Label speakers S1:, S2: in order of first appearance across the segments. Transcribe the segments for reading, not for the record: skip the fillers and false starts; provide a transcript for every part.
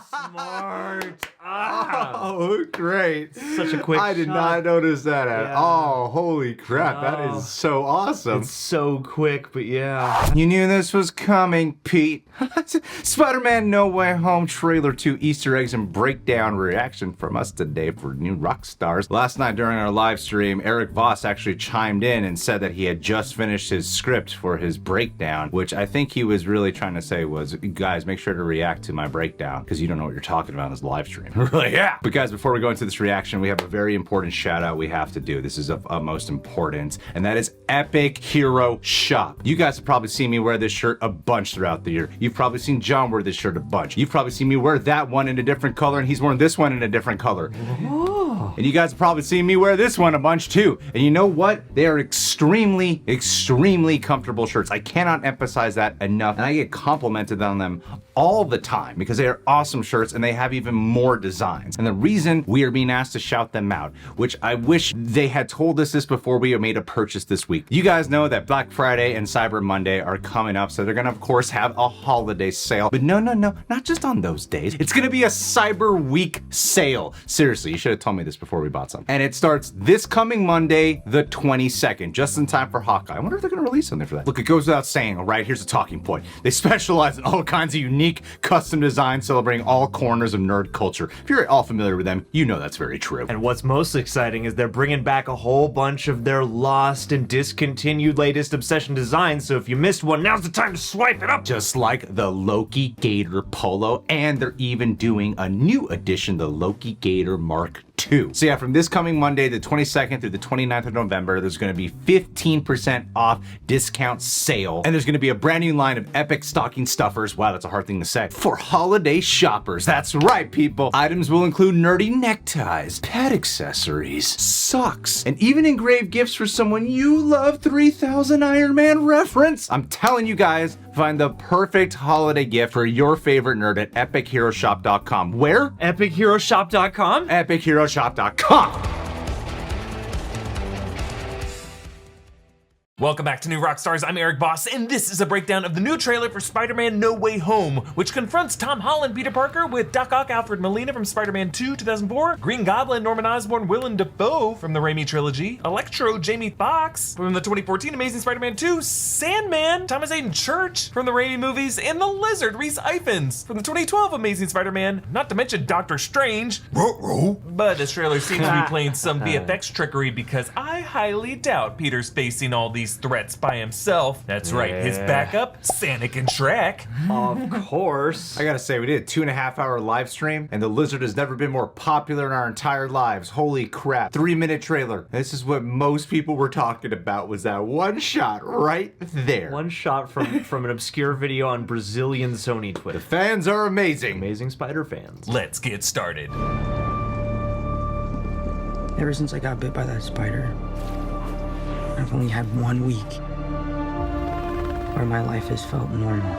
S1: Smart.
S2: Oh, great.
S1: Such a quick
S2: I did
S1: shot.
S2: not notice that at
S1: Yeah.
S2: all. Holy crap, that
S1: Oh.
S2: is so awesome.
S1: It's so quick, but yeah.
S2: You knew this was coming, Pete. Spider-Man No Way Home trailer 2 Easter eggs and breakdown reaction from us today for new rock stars. Last night during our live stream, Eric Voss actually chimed in and said that he had just finished his script for his breakdown, which I think he was really trying to say was, guys, make sure to react to my breakdown because you don't know what you're talking about in this live stream. Really, yeah. But guys, before we go into this reaction, we have a very important shout out we have to do. This is of utmost importance, and that is Epic Hero Shop. You guys have probably seen me wear this shirt a bunch throughout the year. You've probably seen John wear this shirt a bunch. You've probably seen me wear that one in a different color, and he's wearing this one in a different color. Oh. And you guys have probably seen me wear this one a bunch too. And you know what? They are extremely, extremely comfortable shirts. I cannot emphasize that enough. And I get complimented on them all the time because they are awesome shirts and they have even more designs. And the reason we are being asked to shout them out, which I wish they had told us this before we made a purchase this week. You guys know that Black Friday and Cyber Monday are coming up, so they're gonna of course have a holiday sale. But no, not just on those days. It's gonna be a Cyber Week sale. Seriously, you should have told me this before we bought some. And it starts this coming Monday, the 22nd, just in time for Hawkeye. I wonder if they're gonna release something for that. Look, it goes without saying, all right, here's a talking point. They specialize in all kinds of unique custom designs celebrating all corners of nerd culture. If you're all familiar with them, you know that's very true.
S1: And what's most exciting is they're bringing back a whole bunch of their lost and discontinued latest Obsession designs, so if you missed one, now's the time to swipe it up!
S2: Just like the Loki Gator Polo, and they're even doing a new edition, the Loki Gator Mark II. So yeah, from this coming Monday, the 22nd through the 29th of November, there's gonna be 15% off discount sale. And there's gonna be a brand new line of epic stocking stuffers, wow, that's a hard thing to say, for holiday shoppers. That's right, people. Items will include nerdy neckties, pet accessories, socks, and even engraved gifts for someone you love. 3000 Iron Man reference. I'm telling you guys, find the perfect holiday gift for your favorite nerd at epicheroshop.com. Where?
S1: EpicHeroShop.com?
S2: epicheroshop.com.
S3: Welcome back to New Rockstars. I'm Eric Voss, and this is a breakdown of the new trailer for Spider-Man No Way Home, which confronts Tom Holland, Peter Parker, with Doc Ock, Alfred Molina from Spider-Man 2, 2004, Green Goblin, Norman Osborn, Willem, Dafoe from the Raimi trilogy, Electro, Jamie Foxx from the 2014 Amazing Spider-Man 2, Sandman, Thomas Hayden Church from the Raimi movies, and the Lizard, Rhys Ifans from the 2012 Amazing Spider-Man, not to mention Doctor Strange. But this trailer seems to be playing some VFX trickery because I highly doubt Peter's facing all these threats by himself. That's right, his backup, Sonic and Shrek.
S1: Of course.
S2: I gotta say, we did a 2.5 hour live stream, and the Lizard has never been more popular in our entire lives. Holy crap. 3-minute trailer. This is what most people were talking about, was that one shot right there.
S1: One shot from an obscure video on Brazilian Sony Twitter.
S2: The fans are amazing.
S1: Amazing Spider fans.
S3: Let's get started.
S4: Ever since I got bit by that spider, I've only had 1 week where my life has felt normal.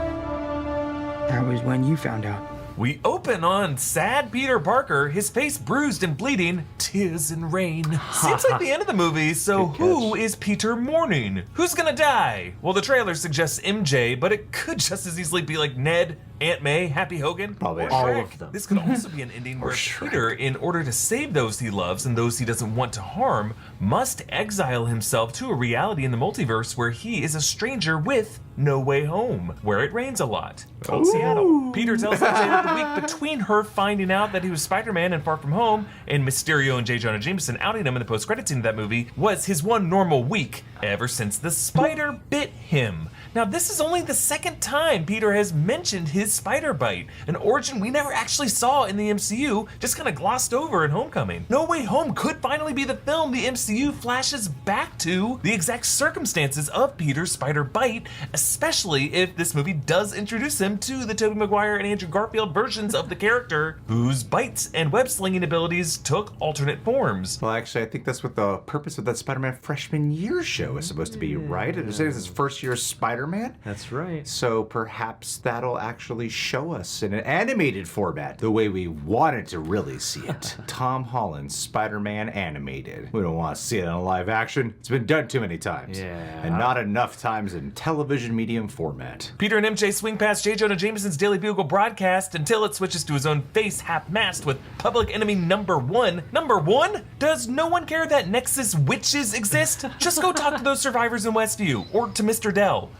S4: That was when you found out.
S3: We open on sad Peter Parker, his face bruised and bleeding, tears and rain. Seems like the end of the movie, so who is Peter mourning? Who's gonna die? Well, the trailer suggests MJ, but it could just as easily be like Ned, Aunt May, Happy Hogan,
S2: Probably
S3: or
S1: all
S3: Shrek.
S1: of them.
S3: This could also be an ending where Peter, in order to save those he loves and those he doesn't want to harm, must exile himself to a reality in the multiverse where he is a stranger with No Way Home, where it rains a lot. Told Seattle. Peter tells MJ that the week between her finding out that he was Spider-Man and Far From Home, and Mysterio and J. Jonah Jameson outing him in the post-credit scene of that movie, was his one normal week ever since the spider bit him. Now, this is only the second time Peter has mentioned his spider bite, an origin we never actually saw in the MCU, just kind of glossed over in Homecoming. No Way Home could finally be the film the MCU flashes back to the exact circumstances of Peter's spider bite, especially if this movie does introduce him to the Tobey Maguire and Andrew Garfield versions of the character, whose bites and web-slinging abilities took alternate forms.
S2: Well, actually, I think that's what the purpose of that Spider-Man freshman year show is supposed to be, right? It was his first year Spider-Man. Spider-Man.
S1: That's right.
S2: So perhaps that'll actually show us in an animated format the way we wanted to really see it. Tom Holland's Spider-Man animated. We don't want to see it in live action. It's been done too many times.
S1: Yeah.
S2: And not enough times in television medium format.
S3: Peter and MJ swing past J. Jonah Jameson's Daily Bugle broadcast until it switches to his own face half-mast with Public Enemy number 1. Number 1? Does no one care that Nexus witches exist? Just go talk to those survivors in Westview, or to Mr. Dell.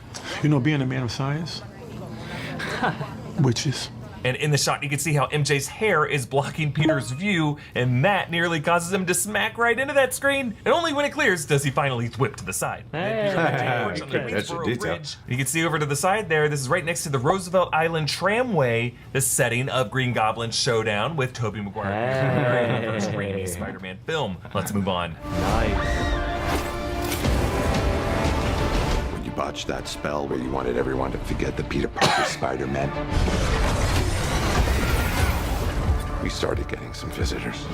S5: You know, being a man of science, witches.
S3: And in the shot, you can see how MJ's hair is blocking Peter's view, and that nearly causes him to smack right into that screen. And only when it clears does he finally whip to the side.
S2: That's a detail.
S3: You can see over to the side there, this is right next to the Roosevelt Island Tramway, the setting of Green Goblin's showdown with Tobey Maguire in the first rainy Spider-Man film. Let's move on.
S1: Nice.
S6: You botched that spell where you wanted everyone to forget the Peter Parker Spider-Man. We started getting some visitors.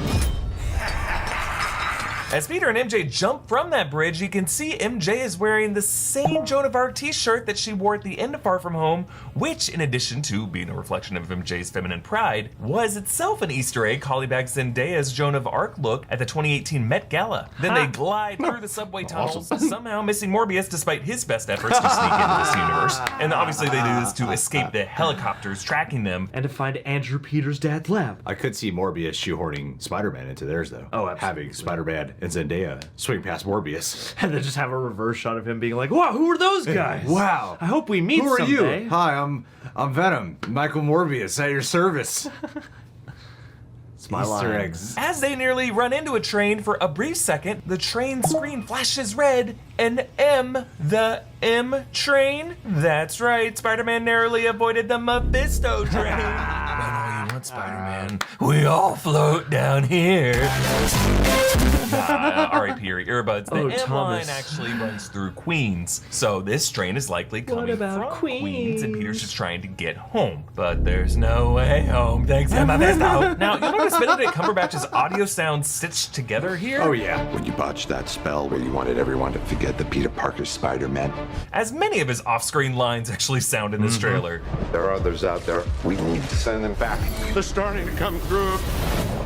S3: As Peter and MJ jump from that bridge, you can see MJ is wearing the same Joan of Arc t-shirt that she wore at the end of Far From Home, which, in addition to being a reflection of MJ's feminine pride, was itself an Easter egg calling back Zendaya's Joan of Arc look at the 2018 Met Gala. Then they glide through the subway tunnels, somehow missing Morbius despite his best efforts to sneak into this universe. And obviously they do this to escape the helicopters tracking them.
S1: And to find Andrew Peters' dad's lab.
S2: I could see Morbius shoehorning Spider-Man into theirs, though.
S1: Oh, absolutely.
S2: Having Spider-Man and Zendaya swing past Morbius.
S1: And then just have a reverse shot of him being like, wow, who are those guys?
S2: Wow.
S1: I hope we meet
S2: Who are
S1: someday.
S2: you? Hi, I'm Venom. Michael Morbius at your service.
S1: It's my
S2: Easter
S1: line.
S2: eggs.
S3: As they nearly run into a train for a brief second, the train screen flashes red, and the M train? That's right, Spider-Man narrowly avoided the Mephisto train. Run all you want, Spider-Man. We all float down here. R.I.P. your earbuds. The
S1: Oh,
S3: M
S1: Thomas.
S3: line actually runs through Queens, so this train is likely coming
S1: about
S3: from Queens, and
S1: Queens?
S3: Peter's just trying to get home. But there's no way home, thanks to Mephisto. Now, you'll notice Benedict Cumberbatch's audio sounds stitched together here.
S2: Oh, yeah.
S6: When you botched that spell where you wanted everyone to forget the Peter Parker Spider-Man.
S3: As many of his off-screen lines actually sound in this trailer.
S6: There are others out there. We need to send them back.
S5: They're starting to come through,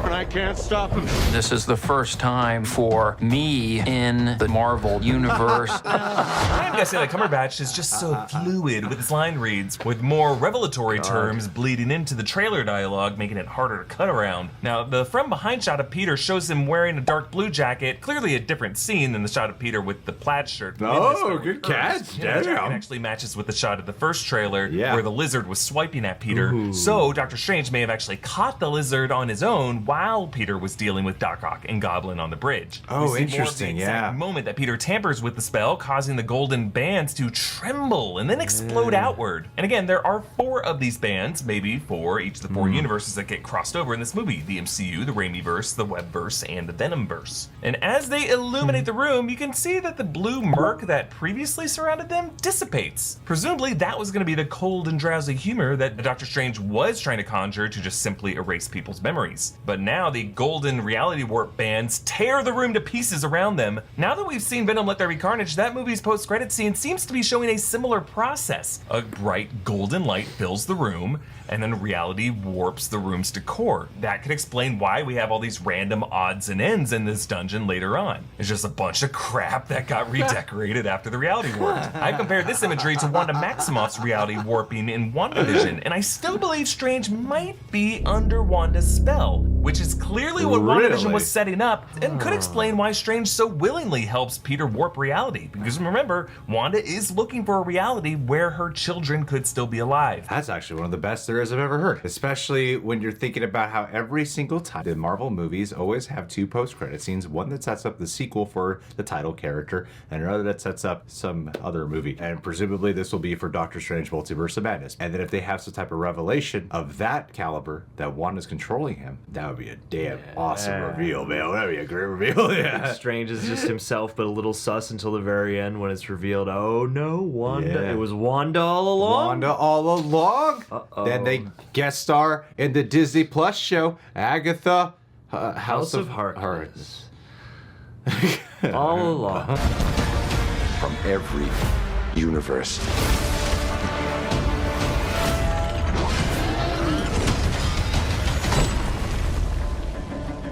S5: and I can't stop them.
S7: This is the first time for me in the Marvel universe.
S3: I'm guessing that Cumberbatch is just so fluid with his line reads, with more revelatory terms bleeding into the trailer dialogue, making it harder to cut around. Now, the from-behind shot of Peter shows him wearing a dark blue jacket, clearly a different scene than the shot of Peter with the plaid shirt.
S2: Oh, good catch.
S3: The jacket
S2: Damn.
S3: actually matches with the shot of the first trailer
S2: Yeah.
S3: where the lizard was swiping at Peter. So Doctor Strange may have actually caught the lizard on his own while Peter was dealing with Doc Ock and Goblin on the bridge.
S2: Oh,
S3: We see more of the
S2: interesting,
S3: exact
S2: yeah.
S3: moment that Peter tampers with the spell, causing the golden bands to tremble and then explode outward. And again, there are 4 of these bands, maybe for each of the 4 universes that get crossed over in this movie: the MCU, the Raimiverse, the Webverse, and the Venomverse. And as they illuminate the room, you can see that the blue murk that previously surrounded them dissipates. Presumably that was going to be the cold and drowsy humor that Doctor Strange was trying to conjure to just simply erase people's memories. But now the golden reality warp bands tear the room to pieces around them. Now that we've seen Venom Let There Be Carnage, that movie's post-credit scene seems to be showing a similar process. A bright golden light fills the room, and then reality warps the room's decor. That could explain why we have all these random odds and ends in this dungeon later on. It's just a bunch of crap that got redecorated after the reality warped. I compared this imagery to Wanda Maximoff's reality warping in WandaVision, and I still believe Strange might be under Wanda's spell, which is clearly what WandaVision
S2: Really?
S3: was setting up, and could explain why Strange so willingly helps Peter warp reality. Because remember, Wanda is looking for a reality where her children could still be alive.
S2: That's actually one of the best there is I've ever heard. Especially when you're thinking about how every single time the Marvel movies always have 2 post-credit scenes, one that sets up the sequel for the title character, and another that sets up some other movie. And presumably this will be for Doctor Strange Multiverse of Madness. And then if they have some type of revelation of that caliber, that Wanda's controlling him, that would be a damn awesome reveal, man. That would be a great reveal, yeah.
S1: Strange is just himself, but a little sus until the very end when it's revealed, oh no, Wanda.
S2: Yeah.
S1: It was Wanda all along.
S2: Wanda all along. Then they guest star in the Disney Plus show, Agatha, House of Hearts.
S1: All along.
S6: From every universe.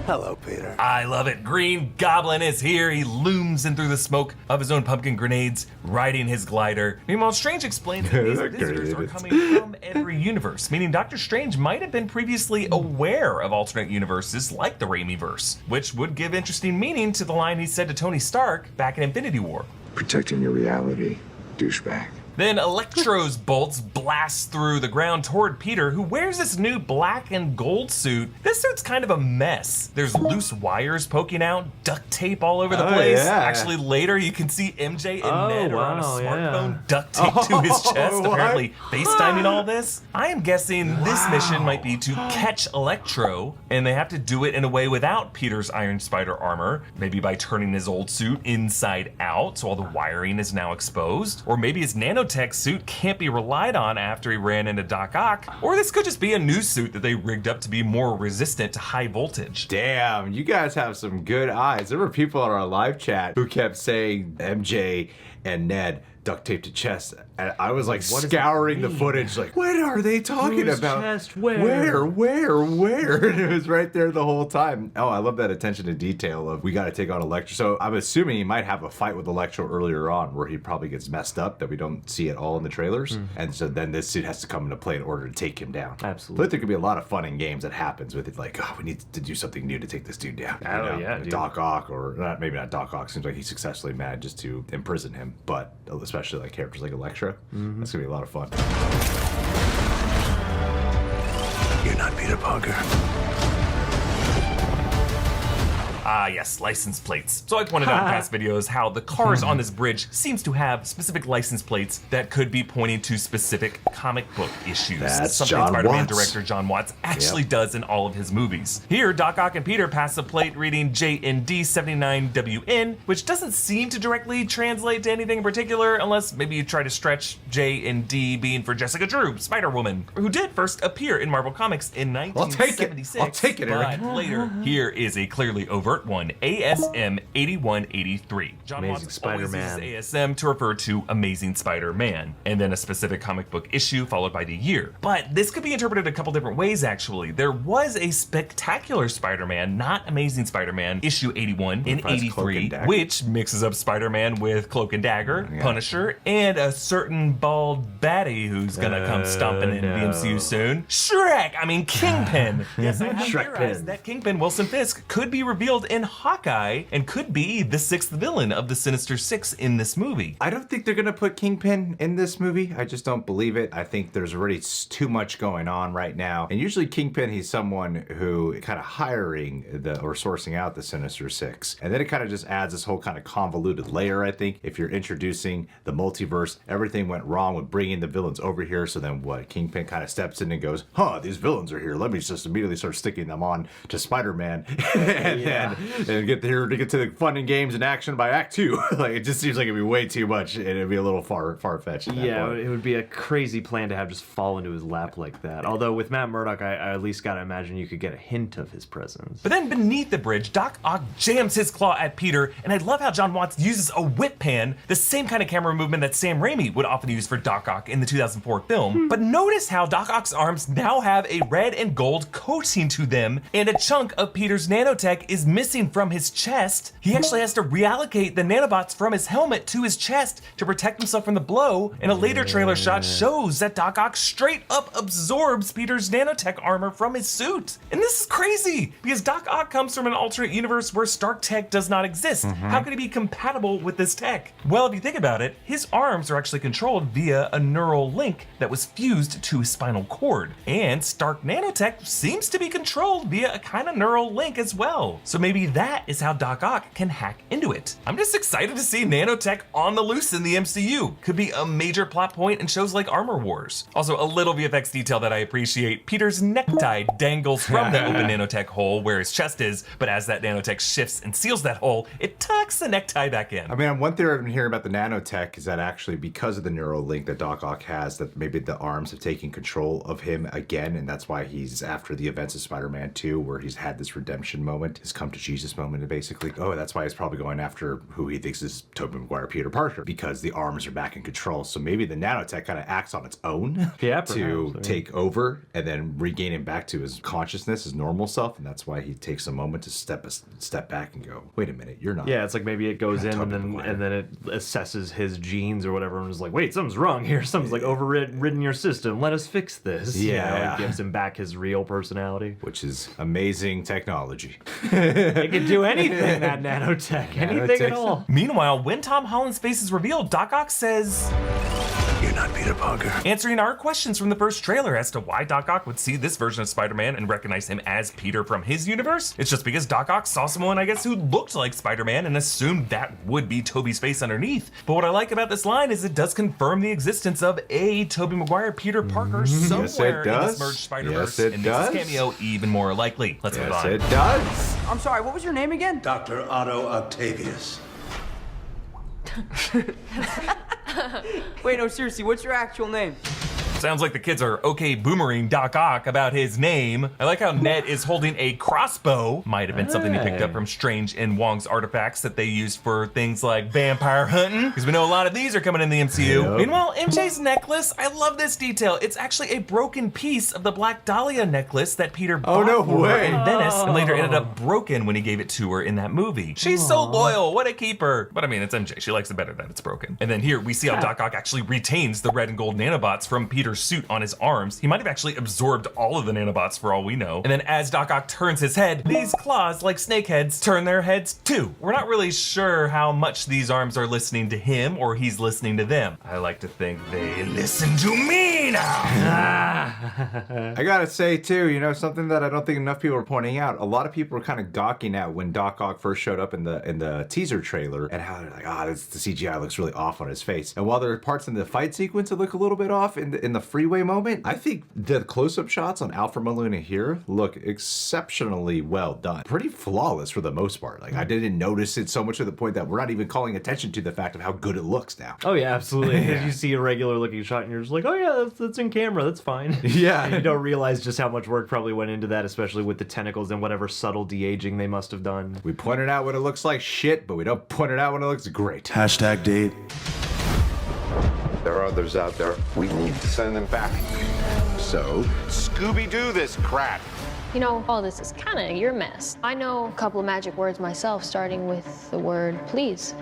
S2: Hello, Peter.
S3: I love it. Green Goblin is here. He looms in through the smoke of his own pumpkin grenades, riding his glider. Meanwhile, Strange explains that these visitors are coming from every universe, meaning Doctor Strange might have been previously aware of alternate universes like the Raimiverse, which would give interesting meaning to the line he said to Tony Stark back in Infinity War.
S6: Protecting your reality, douchebag.
S3: Then Electro's bolts blast through the ground toward Peter, who wears this new black and gold suit. This suit's kind of a mess. There's loose wires poking out, duct tape all over the place.
S2: Yeah.
S3: Actually, later you can see MJ and Ned are on a smartphone duct taped to his chest,
S2: what?
S3: apparently FaceTiming all this. I am guessing this mission might be to catch Electro, and they have to do it in a way without Peter's Iron Spider armor, maybe by turning his old suit inside out, so all the wiring is now exposed, or maybe his nanotech suit can't be relied on after he ran into Doc Ock, or this could just be a new suit that they rigged up to be more resistant to high voltage.
S2: Damn, you guys have some good eyes. There were people on our live chat who kept saying MJ and Ned duct taped to chest, and I was like scouring the footage, like, what are they talking
S1: Whose
S2: about?
S1: chest? Where?
S2: Where? And it was right there the whole time. Oh, I love that attention to detail of we got to take on Electro. So I'm assuming he might have a fight with Electro earlier on where he probably gets messed up that we don't see at all in the trailers, and so then this suit has to come into play in order to take him down.
S1: Absolutely.
S2: But there could be a lot of fun in games that happens with it, like, oh, we need to do something new to take this dude down.
S1: Oh, yeah, dude.
S2: Doc Ock, or maybe not Doc Ock. Seems like he successfully managed to imprison him, but especially like characters like Electro. That's gonna be a lot of fun. You're not Peter Parker.
S3: Ah, yes, license plates. So I pointed out in past videos how the cars on this bridge seems to have specific license plates that could be pointing to specific comic book issues.
S2: That's
S3: something
S2: John
S3: Spider-Man
S2: Watts.
S3: director John Watts actually does in all of his movies. Here, Doc Ock and Peter pass a plate reading JND79WN, which doesn't seem to directly translate to anything in particular, unless maybe you try to stretch J&D being for Jessica Drew, Spider-Woman, who did first appear in Marvel Comics in 1976.
S2: I'll take it, Eric.
S3: But later, here is a clearly overt one, ASM 8183. John
S1: Amazing
S3: Watts always
S1: Spider-Man.
S3: uses ASM to refer to Amazing Spider-Man, and then a specific comic book issue followed by the year. But this could be interpreted a couple different ways, actually. There was a Spectacular Spider-Man, not Amazing Spider-Man, issue 81 in
S2: Provides Cloak and
S3: 83,
S2: Dagger.
S3: which mixes up Spider-Man with Cloak and Dagger, Punisher, and a certain bald baddie who's gonna come stomping in the MCU soon. Shrek! I mean, Kingpin! Yes, I have
S1: Shrek
S3: theorized
S1: Pin.
S3: that Kingpin, Wilson Fisk, could be revealed in Hawkeye and could be the sixth villain of the Sinister Six in this movie.
S2: I don't think they're gonna put Kingpin in this movie. I just don't believe it. I think there's already too much going on right now. And usually Kingpin, he's someone who kind of hiring or sourcing out the Sinister Six. And then it kind of just adds this whole kind of convoluted layer, I think. If you're introducing the multiverse, everything went wrong with bringing the villains over here. So then what? Kingpin kind of steps in and goes, huh, these villains are here. Let me just immediately start sticking them on to Spider-Man and get here to get to the fun and games and action by Act 2. Like, it just seems like it'd be way too much and it'd be a little far-fetched. at that
S1: Yeah,
S2: point.
S1: it would be a crazy plan to have just fall into his lap like that. Although with Matt Murdock, I at least gotta imagine you could get a hint of his presence.
S3: But then beneath the bridge, Doc Ock jams his claw at Peter, and I love how John Watts uses a whip pan, the same kind of camera movement that Sam Raimi would often use for Doc Ock in the 2004 film. But notice how Doc Ock's arms now have a red and gold coating to them, and a chunk of Peter's nanotech is missing from his chest. He actually has to reallocate the nanobots from his helmet to his chest to protect himself from the blow, and a later trailer shot shows that Doc Ock straight up absorbs Peter's nanotech armor from his suit. And this is crazy, because Doc Ock comes from an alternate universe where Stark tech does not exist. How could he be compatible with this tech? Well, if you think about it, his arms are actually controlled via a neural link that was fused to his spinal cord. And Stark nanotech seems to be controlled via a kind of neural link as well. So maybe that is how Doc Ock can hack into it. I'm just excited to see nanotech on the loose in the MCU. Could be a major plot point in shows like Armor Wars. Also, a little VFX detail that I appreciate. Peter's necktie dangles from the open nanotech hole where his chest is, but as that nanotech shifts and seals that hole, it tucks the necktie back in.
S2: I mean, one theory I've been hearing about the nanotech is that actually because of the neural link that Doc Ock has, that maybe the arms have taken control of him again, and that's why he's after the events of Spider-Man 2, where he's had this redemption moment, has come to Jesus moment, and basically, oh, that's why he's probably going after who he thinks is Tobey Maguire Peter Parker, because the arms are back in control. So maybe the nanotech kind of acts on its own to take over and then regain him back to his consciousness, his normal self, and that's why he takes a moment to step back and go, wait a minute, you're not.
S1: Yeah, it's like maybe it goes in and then it assesses his genes or whatever and is like, wait, something's wrong here. Something's like overridden your system. Let us fix this.
S2: Yeah.
S1: It gives him back his real personality.
S2: Which is amazing technology.
S1: It can do anything, that nanotech. Anything at all.
S3: Meanwhile, when Tom Holland's face is revealed, Doc Ock says,
S6: You're not Peter Parker.
S3: answering our questions from the first trailer as to why Doc Ock would see this version of Spider-Man and recognize him as Peter from his universe. It's just because Doc Ock saw someone, I guess, who looked like Spider-Man and assumed that would be Tobey's face underneath. But what I like about this line is it does confirm the existence of a Tobey Maguire Peter Parker somewhere in this merged Spider-Verse, and makes his cameo even more likely. Let's move on.
S2: Yes, it does.
S4: I'm sorry, what was your name again?
S5: Dr. Otto Octavius.
S4: Wait, no, seriously, what's your actual name?
S3: Sounds like the kids are okay boomering Doc Ock about his name. I like how Ned is holding a crossbow. Might have been something he picked up from Strange and Wong's artifacts that they used for things like vampire hunting, because we know a lot of these are coming in the MCU.
S2: Yep.
S3: Meanwhile, MJ's necklace, I love this detail. It's actually a broken piece of the Black Dahlia necklace that Peter bought
S2: no
S3: for her
S2: way.
S3: in Venice and later ended up broken when he gave it to her in that movie. She's so loyal, what a keeper. But I mean, it's MJ, she likes it better that it's broken. And then here we see how Doc Ock actually retains the red and gold nanobots from Peter's suit on his arms. He might have actually absorbed all of the nanobots for all we know. And then as Doc Ock turns his head, these claws, like snake heads, turn their heads too. We're not really sure how much these arms are listening to him or he's listening to them. I like to think they listen to me now.
S2: I gotta say too, you know, something that I don't think enough people are pointing out. A lot of people are kind of gawking at when Doc Ock first showed up in the teaser trailer, and how they're like, the CGI looks really off on his face. And while there are parts in the fight sequence that look a little bit off in the freeway moment, I think the close-up shots on Alfred Molina here look exceptionally well done. Pretty flawless for the most part. Like, I didn't notice it so much to the point that we're not even calling attention to the fact of how good it looks now.
S1: Oh yeah, absolutely. You see a regular looking shot and you're just like, oh yeah, that's in camera, that's fine.
S2: Yeah.
S1: And you don't realize just how much work probably went into that, especially with the tentacles and whatever subtle de-aging they must have done.
S2: We pointed out when it looks like shit, but we don't point it out when it looks great.
S5: Hashtag date.
S6: There are others out there. We need to send them back. So, Scooby-Doo this crap.
S8: You know, all this is kind of your mess. I know a couple of magic words myself, starting with the word please.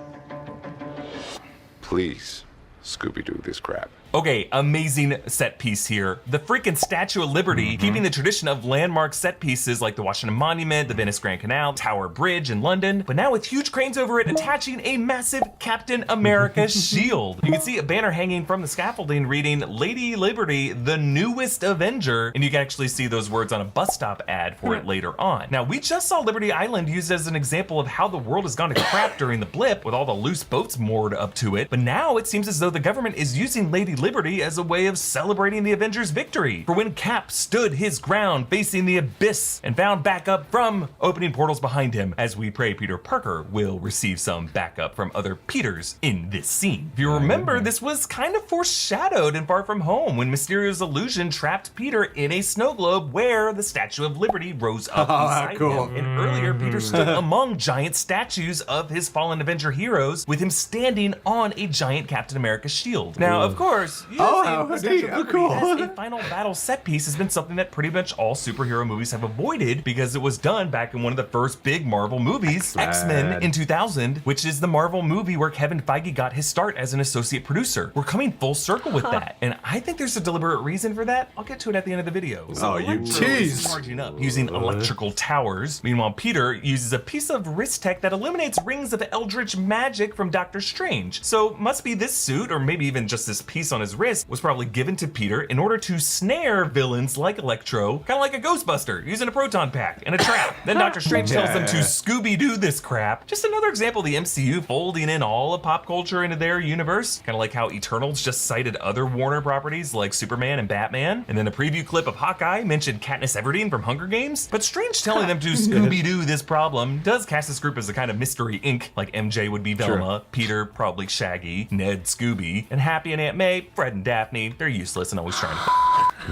S6: Please, Scooby-Doo this crap.
S3: Okay, amazing set piece here. The freaking Statue of Liberty, keeping the tradition of landmark set pieces like the Washington Monument, the Venice Grand Canal, Tower Bridge in London, but now with huge cranes over it attaching a massive Captain America shield. You can see a banner hanging from the scaffolding reading Lady Liberty, the newest Avenger, and you can actually see those words on a bus stop ad for it later on. Now, we just saw Liberty Island used as an example of how the world has gone to crap during the blip with all the loose boats moored up to it, but now it seems as though the government is using Lady Liberty as a way of celebrating the Avengers' victory. For when Cap stood his ground facing the abyss and found backup from opening portals behind him, as we pray Peter Parker will receive some backup from other Peters in this scene. If you remember, this was kind of foreshadowed in Far From Home when Mysterio's illusion trapped Peter in a snow globe where the Statue of Liberty rose up beside him. And earlier, Peter stood among giant statues of his fallen Avenger heroes with him standing on a giant Captain America shield. Now, of course,
S2: how neat. Oh, cool.
S3: as a final battle set piece has been something that pretty much all superhero movies have avoided because it was done back in one of the first big Marvel movies, X-Men in 2000, which is the Marvel movie where Kevin Feige got his start as an associate producer. We're coming full circle with that, and I think there's a deliberate reason for that. I'll get to it at the end of the video. So
S2: you
S3: Electro is
S2: tease.
S3: charging up using electrical towers. Meanwhile, Peter uses a piece of wrist tech that eliminates rings of eldritch magic from Doctor Strange. So must be this suit, or maybe even just this piece on his wrist, was probably given to Peter in order to snare villains like Electro, kind of like a Ghostbuster using a proton pack and a trap. Then Doctor Strange tells them to Scooby-Doo this crap. Just another example of the MCU folding in all of pop culture into their universe, kind of like how Eternals just cited other Warner properties like Superman and Batman. And then a preview clip of Hawkeye mentioned Katniss Everdeen from Hunger Games. But Strange telling them to Scooby-Doo this problem does cast this group as a kind of Mystery Inc. Like MJ would be Velma, Peter probably Shaggy, Ned Scooby, and Happy and Aunt May, Fred and Daphne. They're useless and always trying to.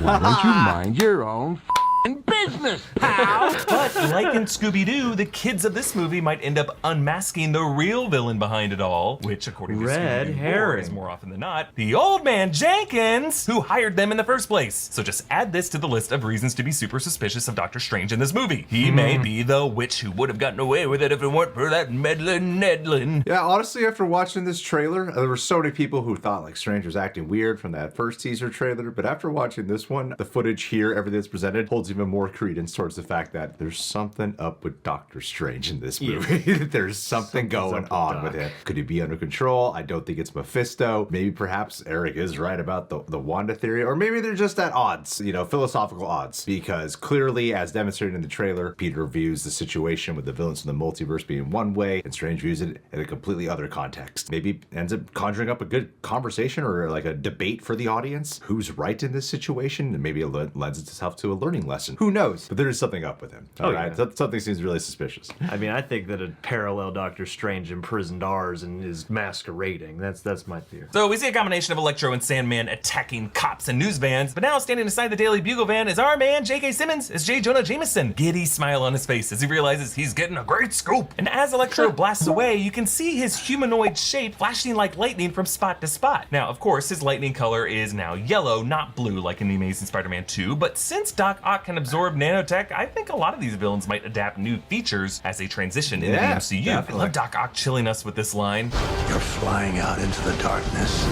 S9: Why don't you mind your own business?
S5: business.
S3: But like in Scooby-Doo, the kids of this movie might end up unmasking the real villain behind it all, which according to
S1: Red
S3: Scooby-Doo lore
S1: herring.
S3: is more often than not the old man Jenkins, who hired them in the first place. So just add this to the list of reasons to be super suspicious of Doctor Strange in this movie. He may be the witch who would have gotten away with it if it weren't for that meddling Nedlin.
S2: Yeah, honestly, after watching this trailer, there were so many people who thought like Strange was acting weird from that first teaser trailer, but after watching this one, the footage here, everything that's presented, holds even more credence towards the fact that there's something up with Doctor Strange in this movie. There's something going on with him. Could he be under control? I don't think it's Mephisto. Maybe perhaps Eric is right about the Wanda theory, or maybe they're just at odds, you know, philosophical odds, because clearly, as demonstrated in the trailer, Peter views the situation with the villains in the multiverse being one way, and Strange views it in a completely other context. Maybe ends up conjuring up a good conversation or like a debate for the audience. Who's right in this situation? And maybe it lends itself to a learning lesson. Who knows? But there is something up with him.
S1: Yeah.
S2: Something seems really suspicious.
S1: I mean, I think that a parallel Doctor Strange imprisoned ours and is masquerading. That's my theory.
S3: So we see a combination of Electro and Sandman attacking cops and news vans, but now standing aside the Daily Bugle van is our man J.K. Simmons as J. Jonah Jameson. Giddy smile on his face as he realizes he's getting a great scoop. And as Electro blasts away, you can see his humanoid shape flashing like lightning from spot to spot. Now, of course, his lightning color is now yellow, not blue like in the Amazing Spider-Man 2, but since Doc Ock can absorb nanotech, I think a lot of these villains might adapt new features as they transition into the MCU.
S2: Definitely.
S3: I love Doc Ock chilling us with this line.
S9: You're flying out into the darkness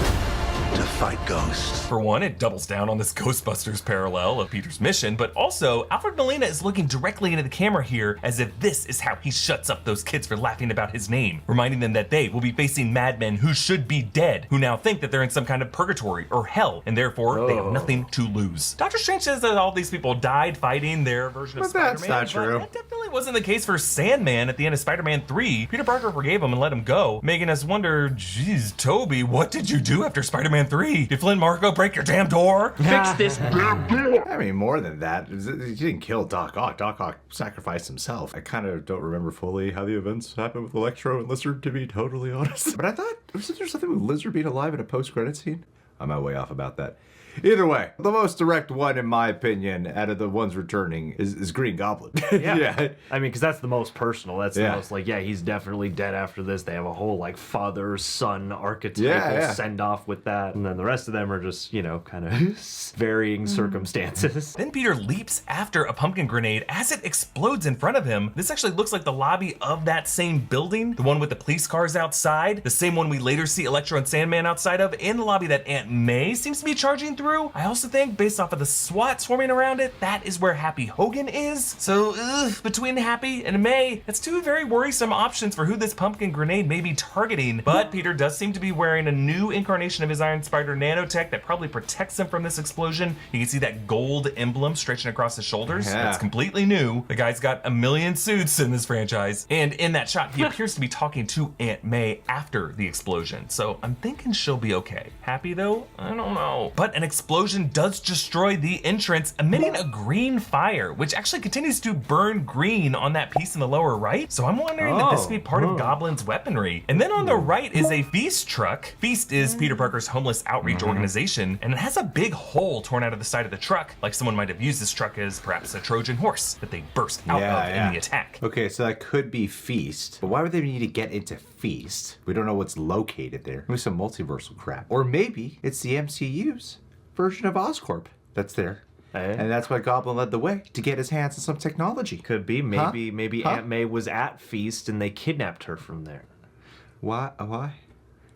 S9: to fight ghosts.
S3: For one, it doubles down on this Ghostbusters parallel of Peter's mission, but also Alfred Molina is looking directly into the camera here as if this is how he shuts up those kids for laughing about his name, reminding them that they will be facing madmen who should be dead, who now think that they're in some kind of purgatory or hell, and therefore they have nothing to lose. Doctor Strange says that all these people died fighting their version of Spider-Man,
S2: that's not true.
S3: That definitely wasn't the case for Sandman at the end of Spider-Man 3. Peter Parker forgave him and let him go, making us wonder, geez, Tobey, what did you do after Spider-Man 3? Did Flynn Marco break your damn door?
S5: Fix this damn door.
S2: I mean, more than that, he didn't kill Doc Ock. Doc Ock sacrificed himself. I kind of don't remember fully how the events happened with Electro and Lizard, to be totally honest. But I thought, wasn't there something with Lizard being alive in a post-credit scene? I'm way off about that. Either way, the most direct one, in my opinion, out of the ones returning is Green Goblin.
S1: Yeah. I mean, because that's the most personal. That's the
S2: Yeah.
S1: most like, yeah, he's definitely dead after this. They have a whole like father-son archetypal send-off with that. And then the rest of them are just, you know, kind of varying circumstances.
S3: Then Peter leaps after a pumpkin grenade as it explodes in front of him. This actually looks like the lobby of that same building, the one with the police cars outside, the same one we later see Electro and Sandman outside of, in the lobby that Aunt May seems to be charging through. I also think, based off of the SWAT swarming around it, that is where Happy Hogan is. So, between Happy and May, that's two very worrisome options for who this pumpkin grenade may be targeting. But Peter does seem to be wearing a new incarnation of his Iron Spider nanotech that probably protects him from this explosion. You can see that gold emblem stretching across his shoulders.
S2: Yeah.
S3: That's completely new. The guy's got a million suits in this franchise. And in that shot, he appears to be talking to Aunt May after the explosion. So I'm thinking she'll be okay. Happy though? I don't know. But an explosion does destroy the entrance, emitting a green fire, which actually continues to burn green on that piece in the lower right. So I'm wondering if this could be part of Goblin's weaponry. And then on the right is a Feast truck. Feast is Peter Parker's homeless outreach organization, and it has a big hole torn out of the side of the truck, like someone might have used this truck as perhaps a Trojan horse that they burst out of in the attack.
S2: Okay, so that could be Feast. But why would they need to get into Feast? We don't know what's located there. Maybe some multiversal crap. Or maybe it's the MCU's version of Oscorp that's there. And that's why Goblin led the way, to get his hands on some technology.
S1: Could be. Maybe Aunt May was at Feast and they kidnapped her from there.
S2: Why?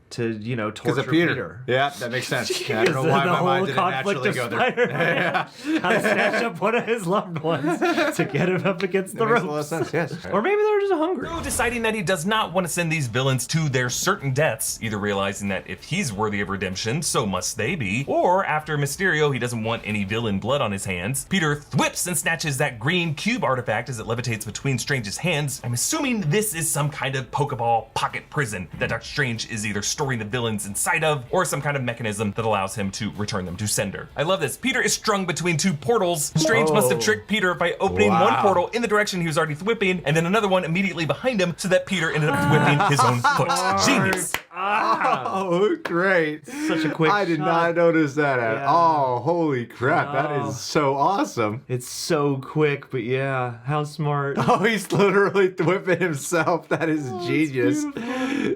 S1: To, you know, torture
S2: Because of Peter. Yeah, that makes sense. I don't know why my mind didn't naturally go there.
S1: How to snatch up one of his loved ones to get him up against the
S2: That makes a lot
S1: ropes.
S2: of sense, yes.
S1: Or maybe they're just hungry.
S3: So deciding that he does not want to send these villains to their certain deaths, either realizing that if he's worthy of redemption, so must they be, or after Mysterio, he doesn't want any villain blood on his hands, Peter thwips and snatches that green cube artifact as it levitates between Strange's hands. I'm assuming this is some kind of Pokeball pocket prison that Doctor Strange is either storing the villains inside of, or some kind of mechanism that allows him to return them to sender. I love this. Peter is strung between two portals. Strange must have tricked Peter by opening one portal in the direction he was already thwipping, and then another one immediately behind him, so that Peter ended up thwipping his own foot. Genius.
S2: Oh, great.
S1: Such a quick
S2: I did
S1: shot.
S2: not notice that at
S1: Yeah.
S2: all. Holy crap, that
S1: Oh.
S2: is so awesome.
S1: It's so quick, but yeah, how smart.
S2: Oh, he's literally whipping himself. That is genius.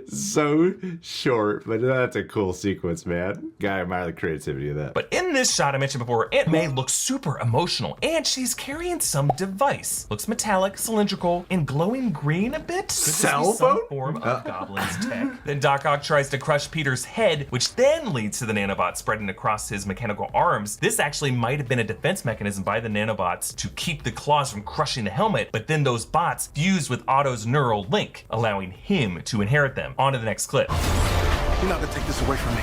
S2: So short, but that's a cool sequence, man. Gotta admire the creativity of that.
S3: But in this shot I mentioned before, Aunt May looks super emotional, and she's carrying some device. Looks metallic, cylindrical, and glowing green a bit. Could this be
S2: Cell
S3: some
S2: phone?
S3: form of Goblin's tech? Then Doc Ock tries to crush Peter's head, which then leads to the nanobot spreading across his mechanical arms. This actually might have been a defense mechanism by the nanobots to keep the claws from crushing the helmet, but then those bots fused with Otto's neural link, allowing him to inherit them. On to the next clip.
S9: You're not gonna take this away from me.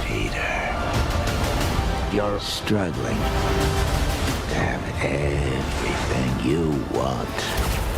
S9: Peter, you're struggling to have everything you want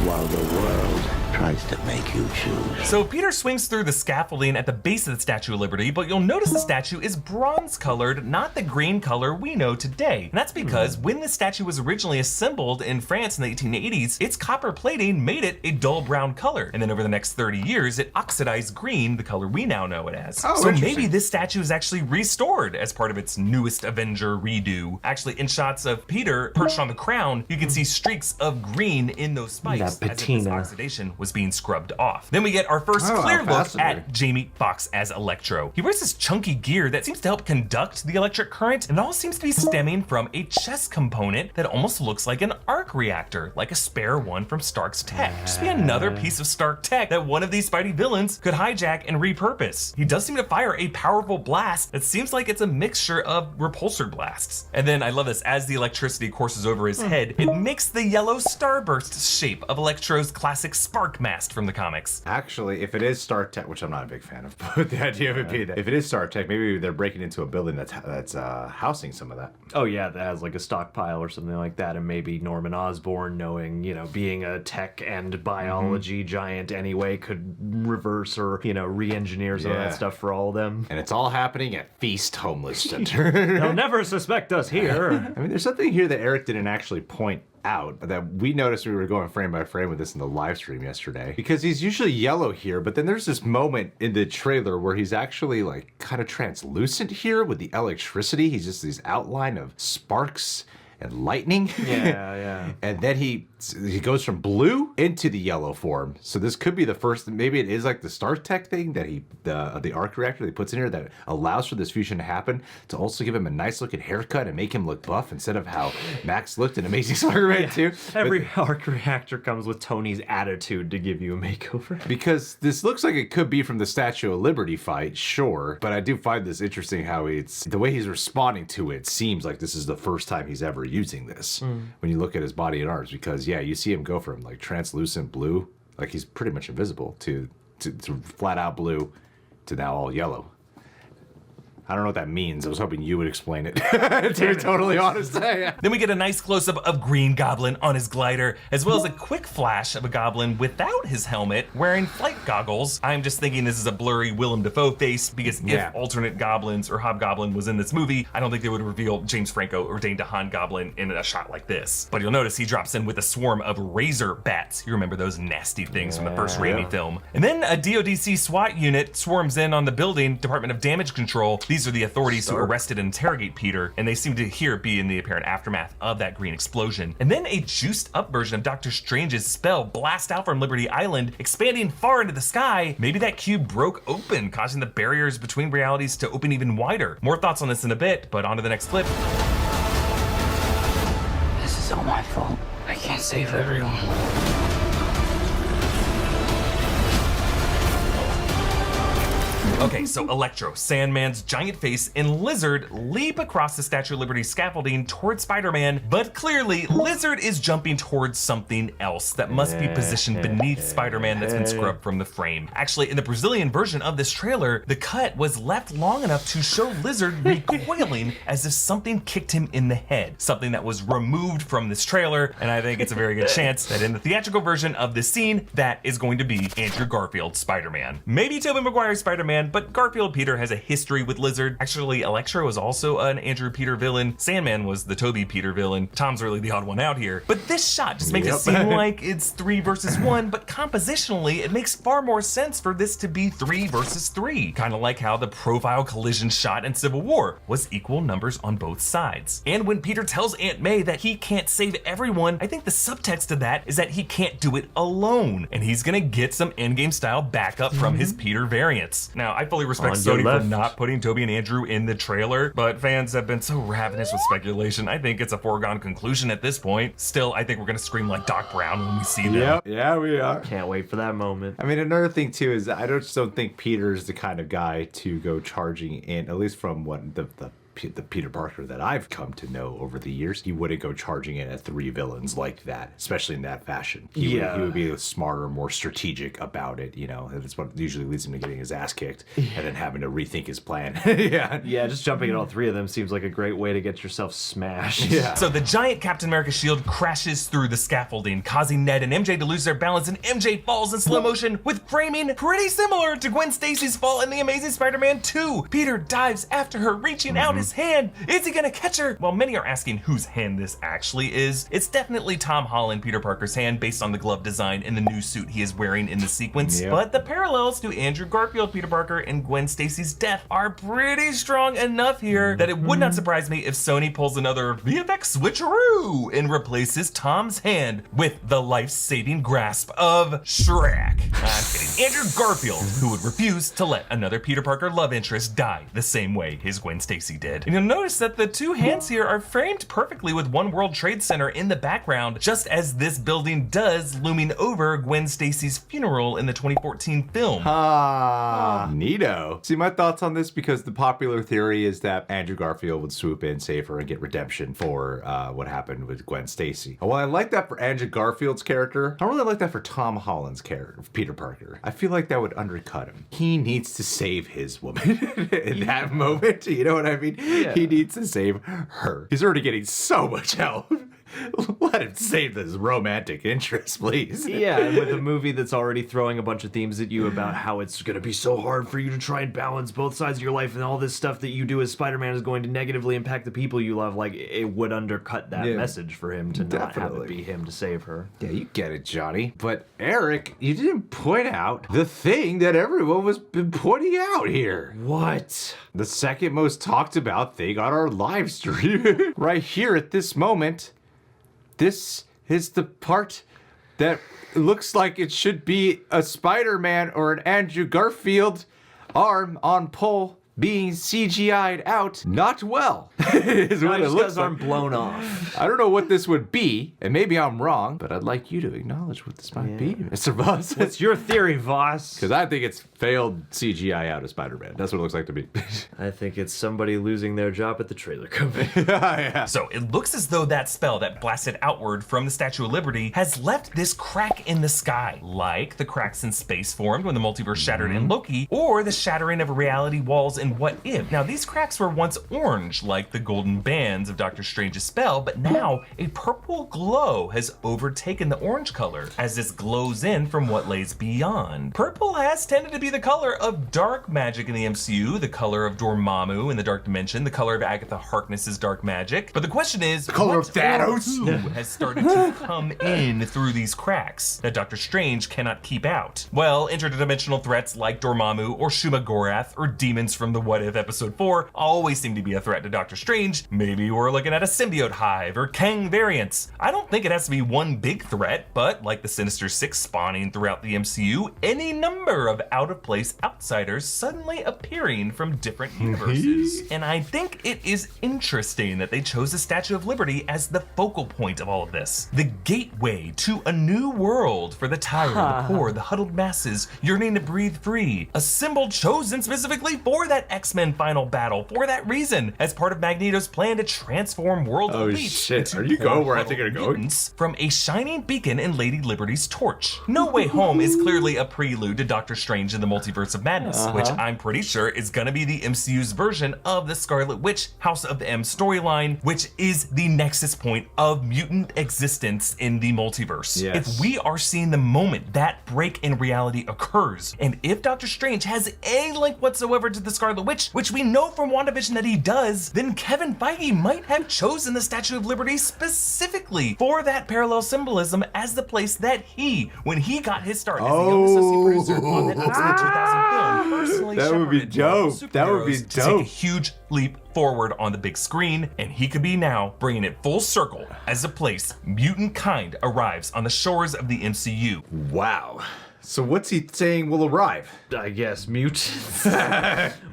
S9: while the world tries to make you choose.
S3: So Peter swings through the scaffolding at the base of the Statue of Liberty, but you'll notice the statue is bronze colored, not the green color we know today. And that's because when the statue was originally assembled in France in the 1880s, its copper plating made it a dull brown color. And then over the next 30 years, it oxidized green, the color we now know it as.
S2: Oh,
S3: so
S2: interesting.
S3: maybe this statue is actually restored as part of its newest Avenger redo. Actually, in shots of Peter perched on the crown, you can see streaks of green in those spikes
S1: That
S3: as if this
S1: patina.
S3: oxidation was being scrubbed off. Then we get our first clear look
S2: fascinating.
S3: at Jamie Foxx as Electro. He wears this chunky gear that seems to help conduct the electric current, and it all seems to be stemming from a chest component that almost looks like an arc reactor, like a spare one from Stark's tech. Just be another piece of Stark tech that one of these Spidey villains could hijack and repurpose. He does seem to fire a powerful blast that seems like it's a mixture of repulsor blasts. And then I love this, as the electricity courses over his head, it makes the yellow starburst shape of Electro's classic spark mast from the comics.
S2: Actually, if it is Stark Tech, which I'm not a big fan of, but the idea of it being that, if it is Stark Tech, maybe they're breaking into a building that's housing some of that.
S1: Oh yeah, that has like a stockpile or something like that, and maybe Norman Osborn, knowing, you know, being a tech and biology giant anyway, could reverse or, you know, re-engineer some of
S2: Yeah.
S1: that stuff for all of them.
S2: And it's all happening at Feast Homeless Center.
S1: They'll never suspect us here.
S2: I mean, there's something here that Eric didn't actually point out that we noticed. We were going frame by frame with this in the live stream yesterday, because he's usually yellow here, but then there's this moment in the trailer where he's actually like kind of translucent here with the electricity. He's just this outline of sparks and lightning.
S1: Yeah.
S2: And then he goes from blue into the yellow form. So this could be the first, maybe it is like the Stark Tech thing that the arc reactor that he puts in here that allows for this fusion to happen, to also give him a nice looking haircut and make him look buff instead of how Max looked in Amazing Spider-Man 2.
S1: Every arc reactor comes with Tony's attitude to give you a makeover.
S2: Because this looks like it could be from the Statue of Liberty fight, sure, but I do find this interesting how the way he's responding to it seems like this is the first time he's ever using this when you look at his body and arms, because yeah, you see him go from like translucent blue, like he's pretty much invisible, to flat out blue, to now all yellow. I don't know what that means. I was hoping you would explain it, to be totally honest.
S3: Then we get a nice close-up of Green Goblin on his glider, as well as a quick flash of a Goblin without his helmet, wearing flight goggles. I'm just thinking this is a blurry Willem Dafoe face, because if alternate Goblins or Hobgoblin was in this movie, I don't think they would reveal James Franco or Dane DeHaan Goblin in a shot like this. But you'll notice he drops in with a swarm of razor bats. You remember those nasty things from the first Raimi film. And then a DODC SWAT unit swarms in on the building, Department of Damage Control. These are the authorities who arrested and interrogate Peter, and they seem to here be in the apparent aftermath of that green explosion. And then a juiced up version of Doctor Strange's spell blasts out from Liberty Island, expanding far into the sky. Maybe that cube broke open, causing the barriers between realities to open even wider. More thoughts on this in a bit, but on to the next clip.
S4: This is all my fault. I can't save everyone.
S3: Okay, so Electro, Sandman's giant face, and Lizard leap across the Statue of Liberty scaffolding towards Spider-Man, but clearly Lizard is jumping towards something else that must be positioned beneath Spider-Man that's been scrubbed from the frame. Actually, in the Brazilian version of this trailer, the cut was left long enough to show Lizard recoiling as if something kicked him in the head, something that was removed from this trailer, and I think it's a very good chance that in the theatrical version of this scene, that is going to be Andrew Garfield's Spider-Man. Maybe Tobey Maguire's Spider-Man, but Garfield Peter has a history with Lizard. Actually, Electro is also an Andrew Peter villain. Sandman was the Tobey Peter villain. Tom's really the odd one out here. But this shot just makes it seem like it's 3 versus 1, but compositionally, it makes far more sense for this to be 3 versus 3. Kind of like how the profile collision shot in Civil War was equal numbers on both sides. And when Peter tells Aunt May that he can't save everyone, I think the subtext of that is that he can't do it alone, and he's gonna get some endgame style backup from his Peter variants. Now, I fully respect Sony for not putting Tobey and Andrew in the trailer, but fans have been so ravenous with speculation, I think it's a foregone conclusion at this point. Still, I think we're gonna scream like Doc Brown when we see them.
S2: Yep, yeah, we are.
S1: Can't wait for that moment.
S2: I mean, another thing too is I just don't think Peter's the kind of guy to go charging in, at least from what the Peter Parker that I've come to know over the years. He wouldn't go charging in at 3 villains like that, especially in that fashion. He would be smarter, more strategic about it, you know. That's what usually leads him to getting his ass kicked and then having to rethink his plan.
S1: Yeah, just jumping at all 3 of them seems like a great way to get yourself smashed.
S2: Yeah.
S3: So the giant Captain America shield crashes through the scaffolding, causing Ned and MJ to lose their balance, and MJ falls in slow motion with framing pretty similar to Gwen Stacy's fall in The Amazing Spider-Man 2. Peter dives after her, reaching out his hand. Is he gonna catch her? While many are asking whose hand this actually is, it's definitely Tom Holland, Peter Parker's hand, based on the glove design and the new suit he is wearing in the sequence. But the parallels to Andrew Garfield, Peter Parker, and Gwen Stacy's death are pretty strong enough here that it would not surprise me if Sony pulls another VFX switcheroo and replaces Tom's hand with the life-saving grasp of Shrek. I'm kidding. Andrew Garfield, who would refuse to let another Peter Parker love interest die the same way his Gwen Stacy did. And you'll notice that the 2 hands here are framed perfectly with One World Trade Center in the background, just as this building does, looming over Gwen Stacy's funeral in the 2014 film.
S2: Neato. See, my thoughts on this, because the popular theory is that Andrew Garfield would swoop in, save her, and get redemption for what happened with Gwen Stacy. Well, I like that for Andrew Garfield's character. I don't really like that for Tom Holland's character, Peter Parker. I feel like that would undercut him. He needs to save his woman in that moment. You know what I mean? Yeah. He needs to save her. He's already getting so much help. Let him save this romantic interest, please.
S1: Yeah, and with a movie that's already throwing a bunch of themes at you about how it's going to be so hard for you to try and balance both sides of your life, and all this stuff that you do as Spider-Man is going to negatively impact the people you love, like, it would undercut that message for him to not have it be him to save her.
S2: Yeah, you get it, Johnny. But Eric, you didn't point out the thing that everyone was been pointing out here.
S1: What?
S2: The second most talked about thing on our live stream. Right here at this moment. This is the part that looks like it should be a Spider-Man or an Andrew Garfield arm on pole being CGI'd out not well. Is what it looks like.
S1: Arm blown off.
S2: I don't know what this would be, and maybe I'm wrong, but I'd like you to acknowledge what this might be, Mr. Voss.
S1: What's your theory, Voss?
S2: Because I think it's failed CGI out of Spider-Man. That's what it looks like to me.
S1: I think it's somebody losing their job at the trailer company.
S2: Yeah.
S3: So it looks as though that spell that blasted outward from the Statue of Liberty has left this crack in the sky, like the cracks in space formed when the multiverse shattered in Loki, or the shattering of reality walls in What If. Now, these cracks were once orange, like the golden bands of Doctor Strange's spell, but now a purple glow has overtaken the orange color as this glows in from what lays beyond. Purple has tended to be the color of dark magic in the MCU, the color of Dormammu in the Dark Dimension, the color of Agatha Harkness's dark magic. But the question is, the
S2: color of Thanos
S3: has started to come in through these cracks that Doctor Strange cannot keep out. Well, interdimensional threats like Dormammu or Shuma-Gorath or demons from the What If episode 4 always seem to be a threat to Doctor Strange. Maybe we're looking at a symbiote hive or Kang variants. I don't think it has to be one big threat, but like the Sinister Six spawning throughout the MCU, any number of out-of-place outsiders suddenly appearing from different universes. And I think it is interesting that they chose the Statue of Liberty as the focal point of all of this. The gateway to a new world for the tired, the poor, the huddled masses yearning to breathe free. A symbol chosen specifically for that that X-Men final battle for that reason, as part of Magneto's plan to transform World
S2: Oh,
S3: Elite
S2: shit.
S3: into
S2: Are you going where I think
S3: huddled
S2: you're going?
S3: mutants from a shining beacon in Lady Liberty's torch. No Way Home is clearly a prelude to Doctor Strange in the Multiverse of Madness, which I'm pretty sure is gonna be the MCU's version of the Scarlet Witch House of M storyline, which is the nexus point of mutant existence in the multiverse.
S1: Yes.
S3: If we are seeing the moment that break in reality occurs, and if Doctor Strange has any link whatsoever to the Scarlet Witch, which we know from WandaVision that he does, then Kevin Feige might have chosen the Statue of Liberty specifically for that parallel symbolism as the place that he, when he got his start as the young associate producer on that X-Men 2000 film, personally
S2: That would be
S3: shepherded Marvel
S2: dope. That would be
S3: superheroes to take
S2: dope.
S3: a huge leap forward on the big screen, and he could be now bringing it full circle as the place mutant kind arrives on the shores of the MCU.
S2: Wow. So what's he saying will arrive?
S1: I guess mutants.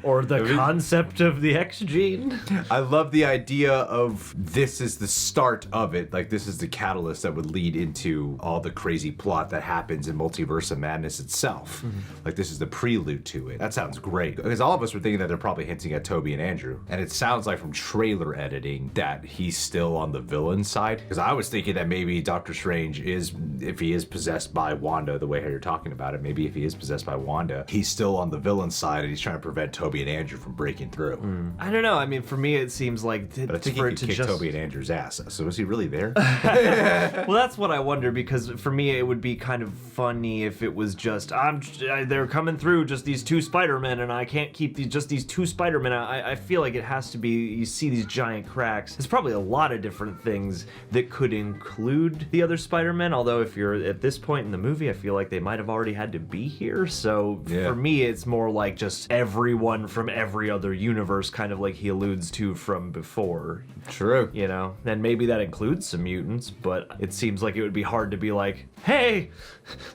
S1: Or the concept of the X gene.
S2: I love the idea of this is the start of it. Like, this is the catalyst that would lead into all the crazy plot that happens in Multiverse of Madness itself. Like, this is the prelude to it. That sounds great. Because all of us were thinking that they're probably hinting at Tobey and Andrew. And it sounds like from trailer editing that he's still on the villain side. Because I was thinking that maybe Doctor Strange is, if he is possessed by Wanda, the way you're talking about it, maybe if he is possessed by Wanda, he's still on the villain side and he's trying to prevent Tobey and Andrew from breaking through.
S1: I don't know. I mean, for me, it seems like
S2: But I think he
S1: for
S2: could
S1: it to
S2: kick
S1: just.
S2: Tobey and Andrew's ass. So is he really there?
S1: Well, that's what I wonder, because for me, it would be kind of funny if it was just they're coming through, just these two Spider-Men, and I can't keep these two Spider-Men. I feel like it has to be. You see these giant cracks. There's probably a lot of different things that could include the other Spider-Men. Although if you're at this point in the movie, I feel like they might have already had to be here. So for me, it's more like just everyone from every other universe, kind of like he alludes to from before.
S2: True.
S1: You know, and maybe that includes some mutants, but it seems like it would be hard to be like, hey,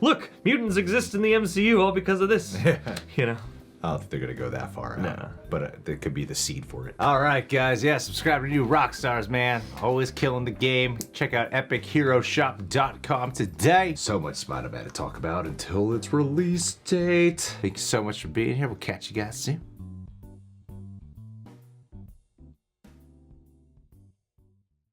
S1: look, mutants exist in the MCU all because of this. You know?
S2: I don't think they're gonna go that far.
S1: No.
S2: But it could be the seed for it. All right, guys. Yeah, subscribe to new Rockstars, man. Always killing the game. Check out EpicHeroShop.com today. So much Spider-Man to talk about until its release date. Thanks so much for being here. We'll catch you guys soon.